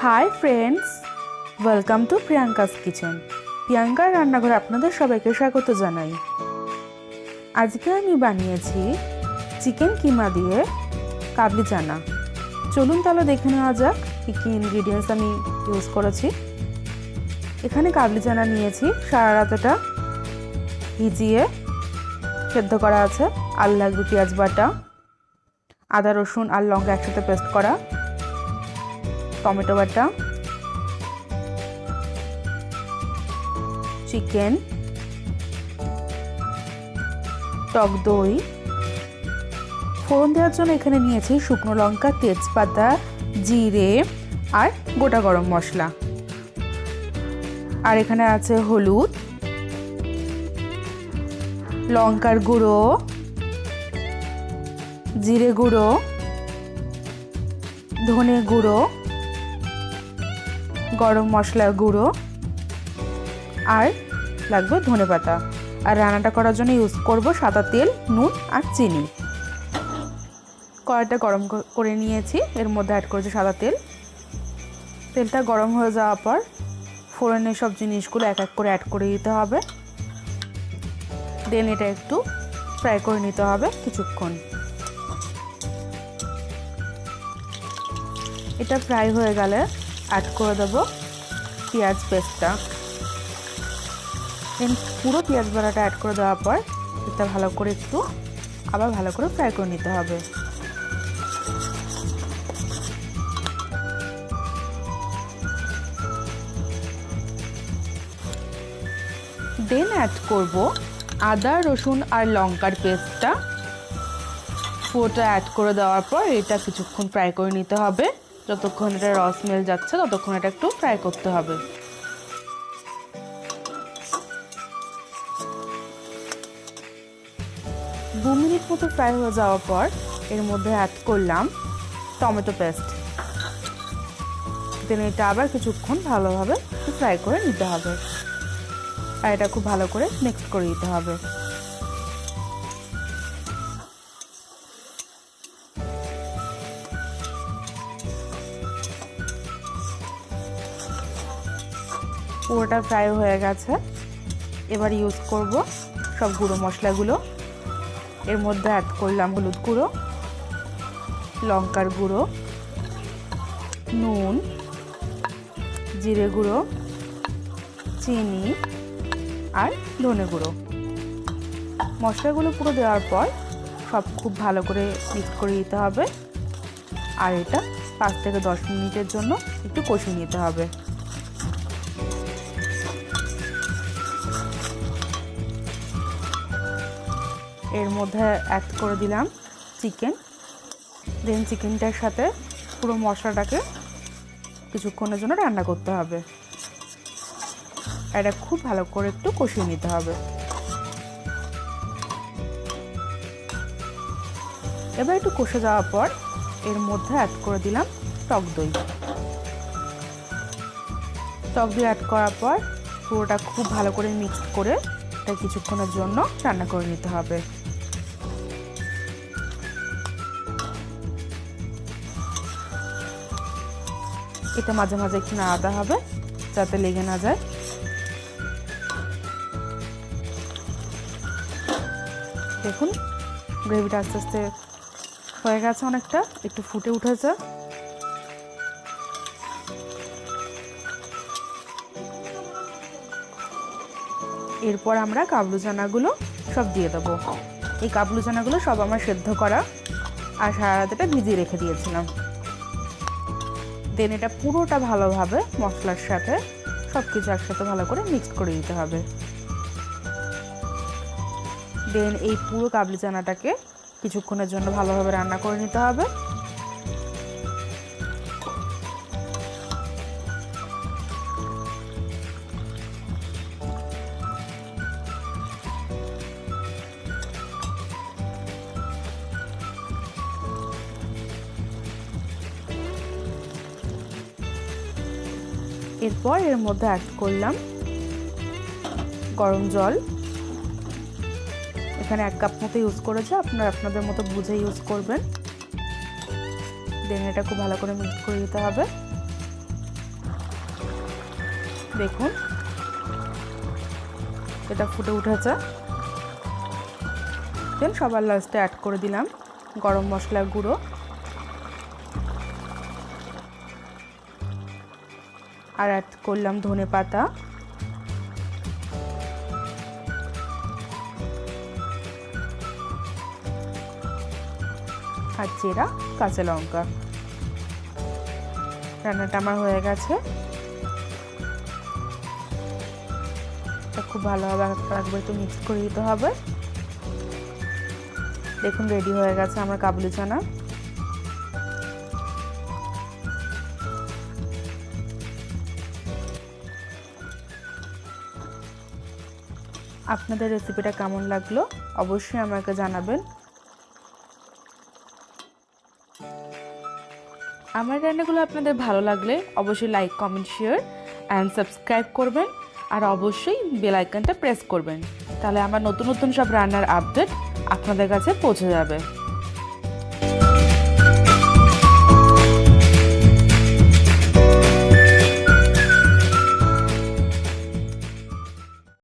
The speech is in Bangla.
High friends, welcome to Priyanka's kitchen. প্রিয়াঙ্কার রান্নাঘরে আপনাদের সবাইকে স্বাগত জানাই। আজকে আমি বানিয়েছি চিকেন কিমা দিয়ে কাবলি চানা। চলুন তাহলে দেখে নেওয়া যাক কী কী ইনগ্রিডিয়েন্টস আমি ইউজ করেছি। এখানে কাবলি চানা নিয়েছি, সারা রাতটা ভিজিয়ে সেদ্ধ করা আছে। আর লাগবে পেঁয়াজ বাটা, আদা রসুন আর লঙ্কা একসাথে পেস্ট করা, টমেটো বাটা, চিকেন, টক দই। ফোড়ন দেওয়ার জন্য এখানে নিয়েছি শুকনো লঙ্কা, তেজপাতা, জিরে আর গোটা গরম মশলা। আর এখানে আছে হলুদ, লঙ্কার গুঁড়ো, জিরে গুঁড়ো, ধনে গুঁড়ো, গরম মশলার গুঁড়ো আর লাগবে ধনেপাতা। আর রান্নাটা করার জন্য ইউজ করব সাদা তেল, নুন আর চিনি। কড়াইটা গরম করে নিয়েছি, এর মধ্যে অ্যাড করেছি সাদা তেল। তেলটা গরম হয়ে যাওয়ার পর ফোড়নের সব জিনিসগুলো এক এক করে অ্যাড করে দিতে হবে। দেন এটা একটু ফ্রাই করে নিতে হবে কিছুক্ষণ। এটা ফ্রাই হয়ে গেলে অ্যাড করে দেবো পেঁয়াজ পেস্টটা। দেন পুরো পেঁয়াজ বাটাটা অ্যাড করে দেওয়ার পর এটা ভালো করে একটু আবার ভালো করে ফ্রাই করে নিতে হবে। দেন অ্যাড করব আদা রসুন আর লঙ্কার পেস্টটা। পুরোটা অ্যাড করে দেওয়ার পর এটা কিছুক্ষণ ফ্রাই করে নিতে হবে। যতক্ষণ এটা রস স্মেল যাচ্ছে ততক্ষণ এটা একটু ফ্রাই করতে হবে। দু মিনিট মতো ফ্রাই হয়ে যাওয়ার পর এর মধ্যে অ্যাড করলাম টমেটো পেস্ট। দেন এটা আবার কিছুক্ষণ ভালোভাবে ফ্রাই করে নিতে হবে। আর এটা খুব ভালো করে মিক্স করে দিতে হবে। পুরোটা ফ্রাই হয়ে গেছে। এবার ইউজ করব সব গুঁড়ো মশলাগুলো। এর মধ্যে অ্যাড করলাম হলুদ গুঁড়ো, লঙ্কার গুঁড়ো, নুন, জিরে গুঁড়ো, চিনি আর ধনে গুঁড়ো। মশলাগুলো পুরো দেওয়ার পর সব খুব ভালো করে মিক্স করে দিতে হবে। আর এটা 5 থেকে 10 মিনিটের জন্য একটু কষিয়ে নিতে হবে। এর মধ্যে অ্যাড করে দিলাম চিকেন। দেন চিকেনটার সাথে পুরো মশলাটাকে কিছুক্ষণের জন্য রান্না করতে হবে। এটা খুব ভালো করে একটু কষিয়ে নিতে হবে। এবার একটু কষে যাওয়ার পর এর মধ্যে অ্যাড করে দিলাম টক দই। টক দই অ্যাড করার পর পুরোটা খুব ভালো করে মিক্স করে এটা কিছুক্ষণের জন্য রান্না করে নিতে হবে। এটা মাঝে মাঝে একটু নাড়াতে হবে যাতে লেগে না যায়। দেখুন গ্রেভিটা আস্তে আস্তে হয়ে গেছে, অনেকটা একটু ফুটে উঠেছে। এরপর আমরা কাবলু চানাগুলো সব দিয়ে দেবো। এই কাবলু চানাগুলো সব আমার সেদ্ধ করা আর সারা রাতটা ভিজিয়ে রেখে দিয়েছিলাম। দেন এটা পুরোটা ভালোভাবে মশলার সাথে সব কিছু একসাথে ভালো করে মিক্স করে দিতে হবে। দেন এই পুরো কাবলি চানাটাকে কিছুক্ষণের জন্য ভালোভাবে রান্না করে নিতে হবে। এরপর এর মধ্যে অ্যাড করলাম গরম জল। এখানে 1 কাপ মতো ইউজ করেছে, আপনারা আপনাদের মতো বুঝে ইউজ করবেন। দেন এটা খুব ভালো করে মিক্স করে দিতে হবে। দেখুন এটা ফুটে উঠেছে। দেন সবার লাস্টে অ্যাড করে দিলাম গরম মশলার গুঁড়ো, আর অ্যাড করলাম ধনেপাতা, আর চেরা কাঁচা লঙ্কা। রান্নাটা আমার হয়ে গেছে। এটা খুব ভালোভাবে একবার একটু মিক্স করে দিতে হবে। দেখুন রেডি হয়ে গেছে আমার কাবুলি চানা। আপনাদের রেসিপিটা কেমন লাগলো অবশ্যই আমাকে জানাবেন। আমার রান্নাগুলো আপনাদের ভালো লাগলে অবশ্যই like, comment, share and subscribe করবেন, আর অবশ্যই বেল আইকনটা প্রেস করবেন। তাহলে আমার নতুন নতুন সব রান্নার আপডেট আপনাদের কাছে পৌঁছে যাবে।